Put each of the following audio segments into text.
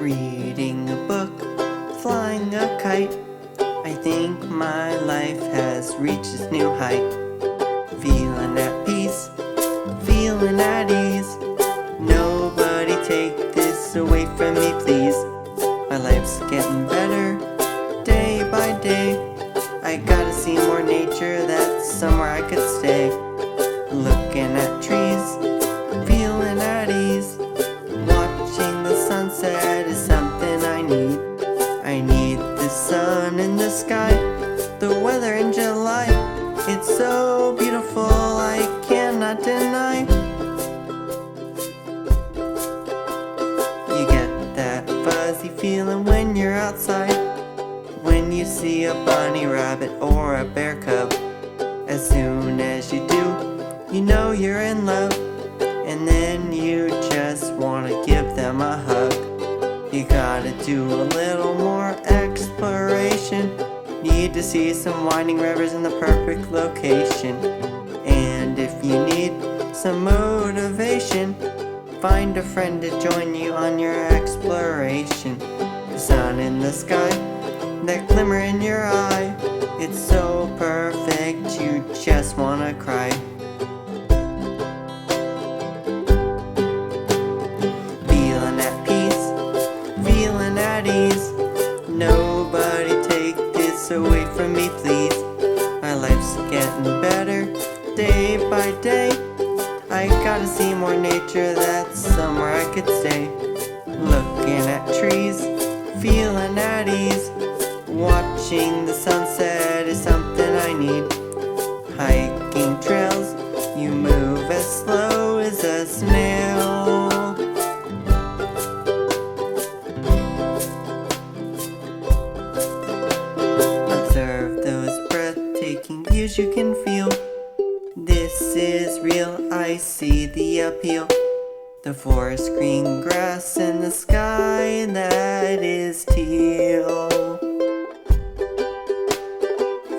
Reading a book, flying a kite. I think my life has reached its new height. Feeling at peace, feeling at ease. Nobody take this away from me, please. My life's getting better, day by day. I gotta see more nature, that's somewhere I could stay. Looking at trees, feeling at ease. Watching the sunset is something I need. I need the sun in the sky, the weather in July. It's so beautiful, I cannot deny. You get that fuzzy feeling when you're outside, when you see a bunny rabbit or a bear cub. As soon as you do, you know you're in love, and then you just wanna give them a hug. You gotta do a little more exploration. Need to see some winding rivers in the perfect location. And if you need some motivation, find a friend to join you on your exploration. The sun in the sky, that glimmer in your eye. It's so perfect, you just wanna cry. Feeling at peace, feeling at ease. Nobody take this away from me, please. My life's getting better, day by day. I gotta see more nature, that's somewhere I could stay. Looking at trees, feeling at ease. Watching the sunset is something I need. Hiking trails, you move as slow as a snail. Observe those breathtaking views you can feel. This is real, I see the appeal. The forest, green grass, and the sky that is teal.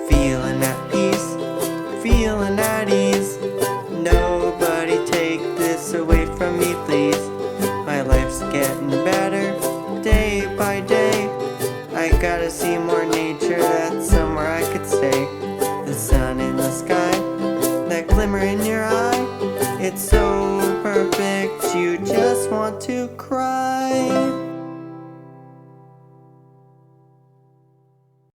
Feeling at peace, feeling at ease. Nobody take this away from me, please. My life's getting better, day by day. I gotta see more nature, that's somewhere I could stay. The sun in the sky, that glimmer in your eye. It's so perfect, you just want to cry.